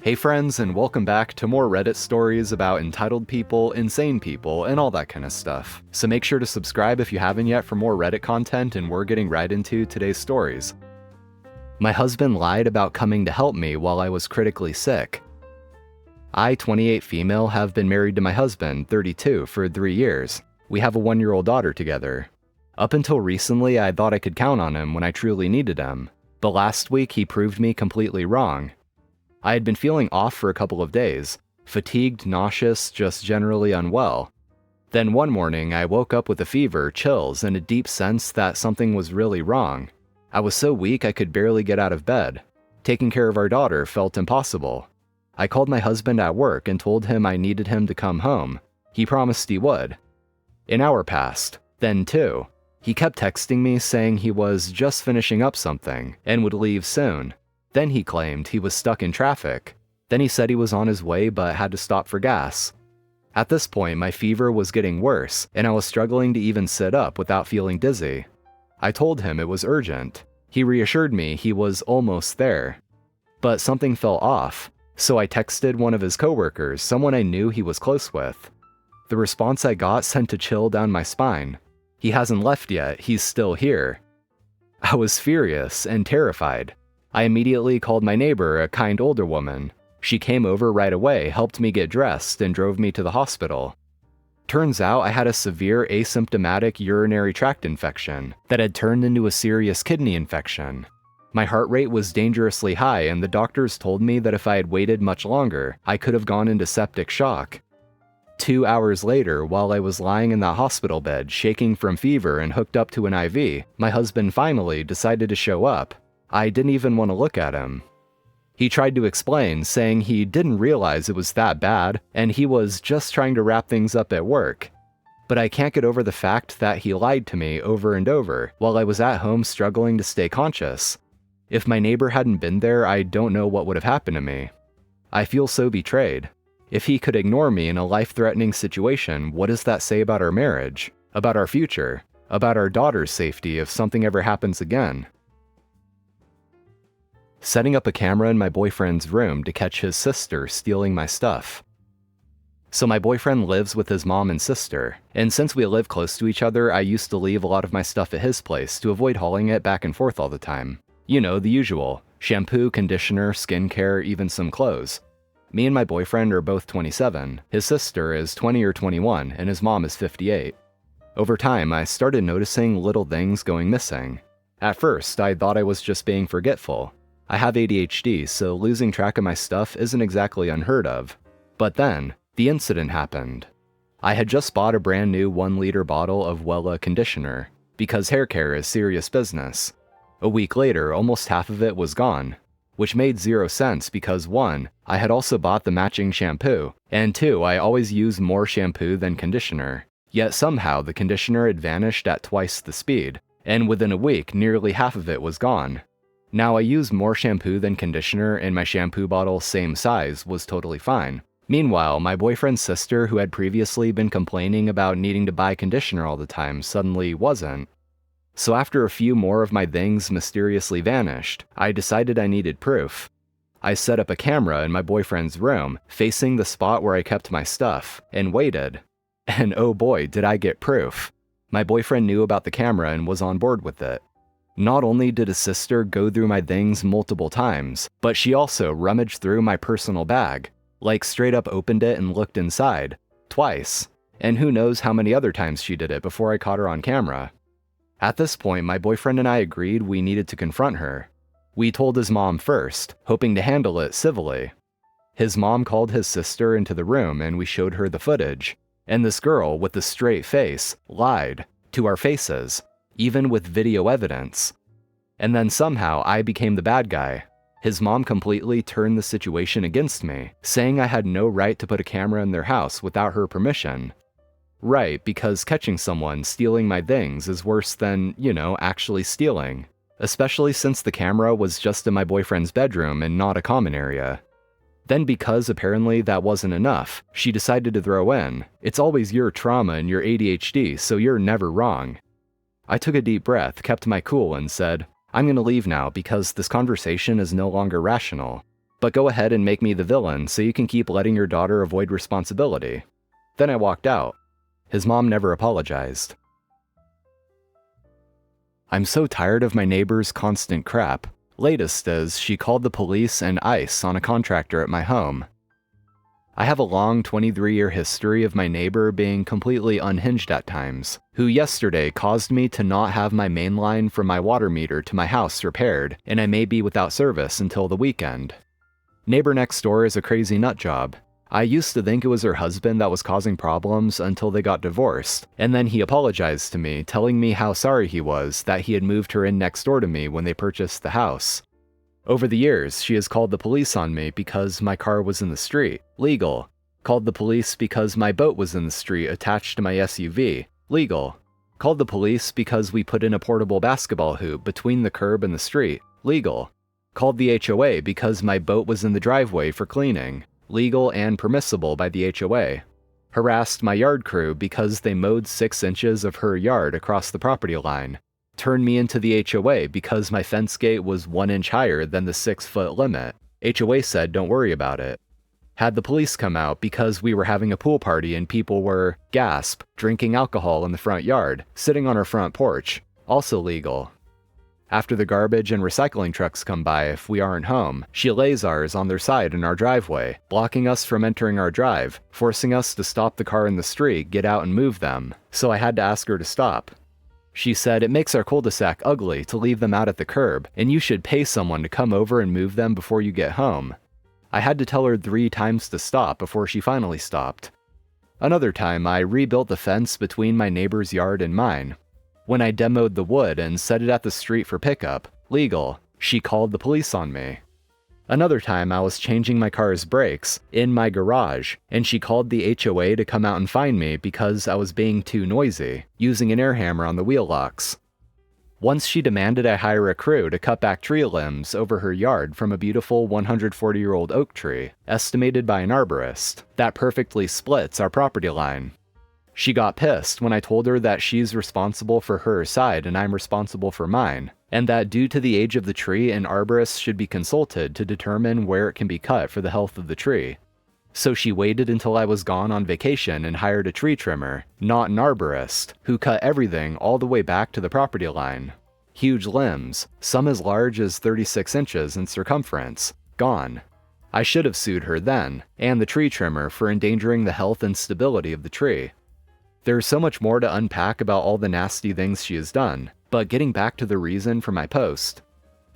Hey friends, and welcome back to more Reddit stories about entitled people, insane people, and all that kind of stuff. So make sure to subscribe if you haven't yet for more Reddit content, and we're getting right into today's stories. My husband lied about coming to help me while I was critically sick. I, 28 female, have been married to my husband, 32, for 3 years. We have a 1-year-old daughter together. Up until recently, I thought I could count on him when I truly needed him. But last week, he proved me completely wrong. I had been feeling off for a couple of days, fatigued, nauseous, just generally unwell. Then one morning, I woke up with a fever, chills, and a deep sense that something was really wrong. I was so weak I could barely get out of bed. Taking care of our daughter felt impossible. I called my husband at work and told him I needed him to come home. He promised he would. An hour passed, then 2. He kept texting me saying he was just finishing up something and would leave soon. Then he claimed he was stuck in traffic. Then he said he was on his way but had to stop for gas. At this point, my fever was getting worse, and I was struggling to even sit up without feeling dizzy. I told him it was urgent. He reassured me he was almost there. But something fell off, so I texted one of his coworkers, someone I knew he was close with. The response I got sent a chill down my spine. He hasn't left yet, he's still here. I was furious and terrified. I immediately called my neighbor, a kind older woman. She came over right away, helped me get dressed, and drove me to the hospital. Turns out I had a severe asymptomatic urinary tract infection that had turned into a serious kidney infection. My heart rate was dangerously high, and the doctors told me that if I had waited much longer, I could have gone into septic shock. 2 hours later, while I was lying in that hospital bed, shaking from fever and hooked up to an IV, my husband finally decided to show up. I didn't even want to look at him. He tried to explain, saying he didn't realize it was that bad, and he was just trying to wrap things up at work. But I can't get over the fact that he lied to me over and over while I was at home struggling to stay conscious. If my neighbor hadn't been there, I don't know what would have happened to me. I feel so betrayed. If he could ignore me in a life-threatening situation, what does that say about our marriage, about our future, about our daughter's safety if something ever happens again? Setting up a camera in my boyfriend's room to catch his sister stealing my stuff. So my boyfriend lives with his mom and sister, and since we live close to each other, I used to leave a lot of my stuff at his place to avoid hauling it back and forth all the time. You know, the usual: shampoo, conditioner, skincare, even some clothes. Me and my boyfriend are both 27, his sister is 20 or 21, and his mom is 58. Over time, I started noticing little things going missing. At first, I thought I was just being forgetful. I have ADHD, so losing track of my stuff isn't exactly unheard of. But then, the incident happened. I had just bought a brand new 1-liter bottle of Wella conditioner, because hair care is serious business. A week later, almost half of it was gone, which made 0 sense because 1, I had also bought the matching shampoo, and 2, I always use more shampoo than conditioner. Yet somehow the conditioner had vanished at twice the speed, and within a week, nearly half of it was gone. Now, I use more shampoo than conditioner, and my shampoo bottle, same size, was totally fine. Meanwhile, my boyfriend's sister, who had previously been complaining about needing to buy conditioner all the time, suddenly wasn't. So after a few more of my things mysteriously vanished, I decided I needed proof. I set up a camera in my boyfriend's room, facing the spot where I kept my stuff, and waited. And oh boy, did I get proof. My boyfriend knew about the camera and was on board with it. Not only did his sister go through my things multiple times, but she also rummaged through my personal bag, like straight up opened it and looked inside, twice, and who knows how many other times she did it before I caught her on camera. At this point, my boyfriend and I agreed we needed to confront her. We told his mom first, hoping to handle it civilly. His mom called his sister into the room and we showed her the footage, and this girl with the straight face lied to our faces, even with video evidence. And then somehow I became the bad guy. His mom completely turned the situation against me, saying I had no right to put a camera in their house without her permission. Right, because catching someone stealing my things is worse than, actually stealing. Especially since the camera was just in my boyfriend's bedroom and not a common area. Then because apparently that wasn't enough, she decided to throw in, "It's always your trauma and your ADHD, so you're never wrong." I took a deep breath, kept my cool, and said, "I'm gonna leave now because this conversation is no longer rational. But go ahead and make me the villain so you can keep letting your daughter avoid responsibility." Then I walked out. His mom never apologized. I'm so tired of my neighbor's constant crap. Latest is she called the police and ICE on a contractor at my home. I have a long 23-year history of my neighbor being completely unhinged at times, who yesterday caused me to not have my main line from my water meter to my house repaired, and I may be without service until the weekend. Neighbor next door is a crazy nut job. I used to think it was her husband that was causing problems until they got divorced, and then he apologized to me, telling me how sorry he was that he had moved her in next door to me when they purchased the house. Over the years, she has called the police on me because my car was in the street, legal. Called the police because my boat was in the street attached to my SUV, legal. Called the police because we put in a portable basketball hoop between the curb and the street, legal. Called the HOA because my boat was in the driveway for cleaning, legal and permissible by the HOA. Harassed my yard crew because they mowed 6 inches of her yard across the property line. Turned me into the HOA because my fence gate was 1 inch higher than the 6-foot limit. HOA said don't worry about it. Had the police come out because we were having a pool party and people were, gasp, drinking alcohol in the front yard, sitting on our front porch, also legal. After the garbage and recycling trucks come by if we aren't home, she lays ours on their side in our driveway, blocking us from entering our drive, forcing us to stop the car in the street, get out and move them, so I had to ask her to stop. She said it makes our cul-de-sac ugly to leave them out at the curb, and you should pay someone to come over and move them before you get home. I had to tell her 3 times to stop before she finally stopped. Another time, I rebuilt the fence between my neighbor's yard and mine. When I demoed the wood and set it at the street for pickup, legal, she called the police on me. Another time I was changing my car's brakes in my garage, and she called the HOA to come out and find me because I was being too noisy, using an air hammer on the wheel locks. Once she demanded I hire a crew to cut back tree limbs over her yard from a beautiful 140-year-old oak tree, estimated by an arborist, that perfectly splits our property line. She got pissed when I told her that she's responsible for her side and I'm responsible for mine, and that due to the age of the tree, an arborist should be consulted to determine where it can be cut for the health of the tree. So she waited until I was gone on vacation and hired a tree trimmer, not an arborist, who cut everything all the way back to the property line. Huge limbs, some as large as 36 inches in circumference, gone. I should have sued her then, and the tree trimmer, for endangering the health and stability of the tree. There's so much more to unpack about all the nasty things she has done, but getting back to the reason for my post.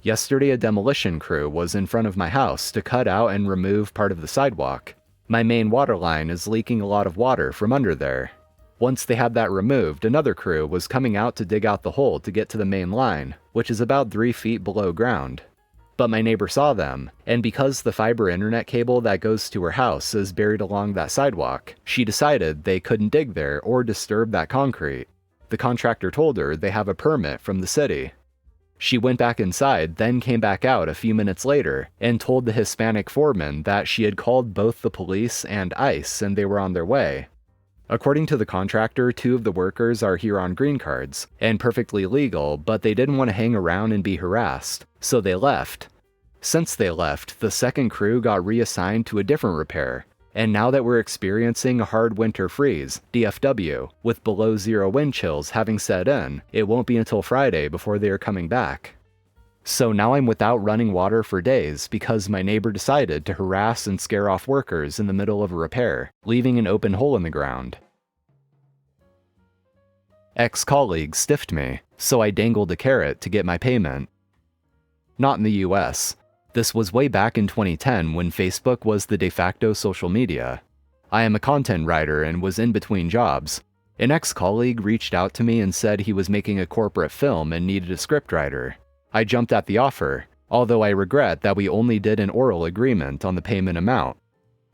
Yesterday a demolition crew was in front of my house to cut out and remove part of the sidewalk. My main water line is leaking a lot of water from under there. Once they had that removed, another crew was coming out to dig out the hole to get to the main line, which is about 3 feet below ground. But my neighbor saw them, and because the fiber internet cable that goes to her house is buried along that sidewalk, she decided they couldn't dig there or disturb that concrete. The contractor told her they have a permit from the city. She went back inside, then came back out a few minutes later, and told the Hispanic foreman that she had called both the police and ICE and they were on their way. According to the contractor, 2 of the workers are here on green cards, and perfectly legal, but they didn't want to hang around and be harassed, so they left. Since they left, the second crew got reassigned to a different repair, and now that we're experiencing a hard winter freeze, DFW, with below 0 wind chills having set in, it won't be until Friday before they are coming back. So now I'm without running water for days because my neighbor decided to harass and scare off workers in the middle of a repair, leaving an open hole in the ground. Ex-colleague stiffed me, so I dangled a carrot to get my payment. Not in the US. This was way back in 2010 when Facebook was the de facto social media. I am a content writer and was in between jobs. An ex-colleague reached out to me and said he was making a corporate film and needed a scriptwriter. I jumped at the offer, although I regret that we only did an oral agreement on the payment amount.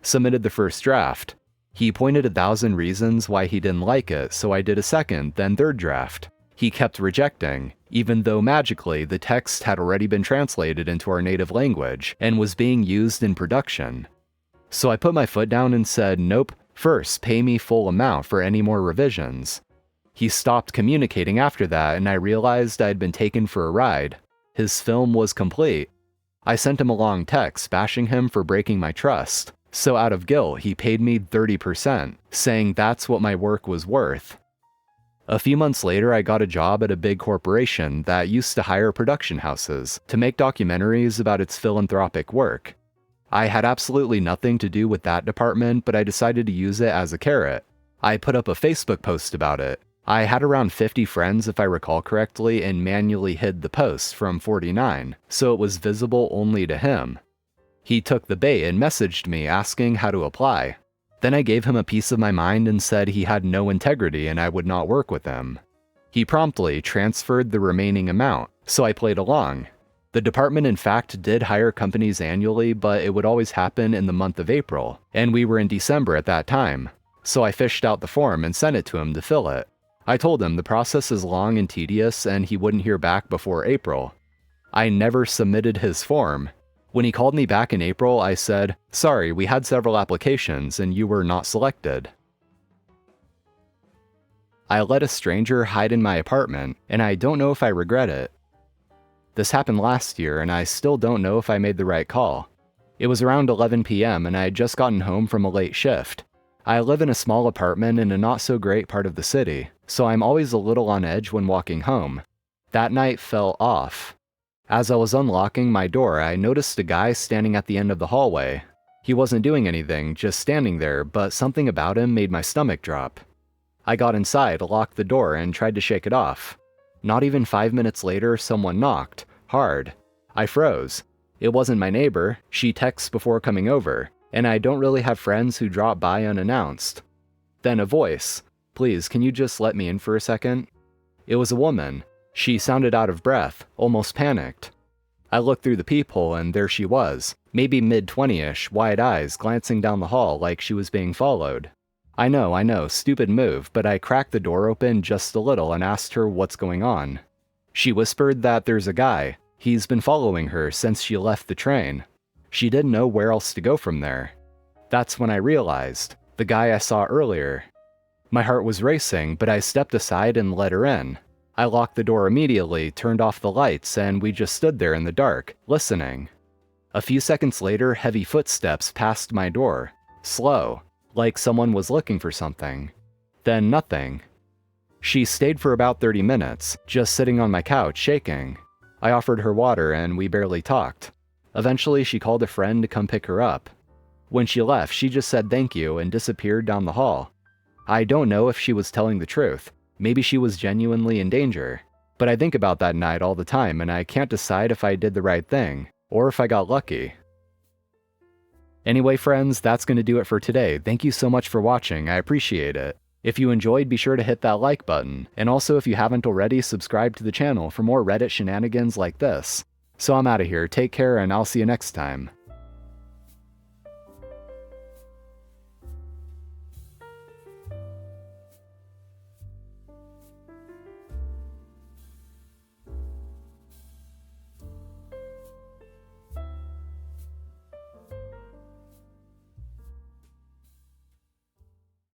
Submitted the first draft. He pointed 1,000 reasons why he didn't like it, so I did a second, then third draft. He kept rejecting, even though magically the text had already been translated into our native language and was being used in production. So I put my foot down and said, nope, first pay me full amount for any more revisions. He stopped communicating after that and I realized I had been taken for a ride. His film was complete. I sent him a long text bashing him for breaking my trust. So out of guilt, he paid me 30%, saying that's what my work was worth. A few months later, I got a job at a big corporation that used to hire production houses to make documentaries about its philanthropic work. I had absolutely nothing to do with that department, but I decided to use it as a carrot. I put up a Facebook post about it. I had around 50 friends if I recall correctly and manually hid the post from 49, so it was visible only to him. He took the bait and messaged me asking how to apply. Then I gave him a piece of my mind and said he had no integrity and I would not work with him. He promptly transferred the remaining amount, so I played along. The department in fact did hire companies annually, but it would always happen in the month of April, and we were in December at that time. So I fished out the form and sent it to him to fill it. I told him the process is long and tedious and he wouldn't hear back before April. I never submitted his form. When he called me back in April, I said, "Sorry, we had several applications and you were not selected." I let a stranger hide in my apartment, and I don't know if I regret it. This happened last year, and I still don't know if I made the right call. It was around 11 p.m. and I had just gotten home from a late shift. I live in a small apartment in a not-so-great part of the city, so I'm always a little on edge when walking home. That night felt off. As I was unlocking my door, I noticed a guy standing at the end of the hallway. He wasn't doing anything, just standing there, but something about him made my stomach drop. I got inside, locked the door, and tried to shake it off. Not even 5 minutes later, someone knocked, hard. I froze. It wasn't my neighbor. She texts before coming over, and I don't really have friends who drop by unannounced. Then a voice. "Please, can you just let me in for a second?" It was a woman. She sounded out of breath, almost panicked. I looked through the peephole and there she was, maybe mid-20ish, wide eyes, glancing down the hall like she was being followed. I know, stupid move, but I cracked the door open just a little and asked her what's going on. She whispered that there's a guy. He's been following her since she left the train. She didn't know where else to go from there. That's when I realized, the guy I saw earlier. My heart was racing, but I stepped aside and let her in. I locked the door immediately, turned off the lights, and we just stood there in the dark, listening. A few seconds later, heavy footsteps passed my door. Slow, like someone was looking for something. Then nothing. She stayed for about 30 minutes, just sitting on my couch, shaking. I offered her water and we barely talked. Eventually, she called a friend to come pick her up. When she left, she just said thank you and disappeared down the hall. I don't know if she was telling the truth. Maybe she was genuinely in danger. But I think about that night all the time and I can't decide if I did the right thing, or if I got lucky. Anyway friends, that's going to do it for today. Thank you so much for watching, I appreciate it. If you enjoyed, be sure to hit that like button, and also if you haven't already, subscribe to the channel for more Reddit shenanigans like this. So I'm out of here, take care, and I'll see you next time.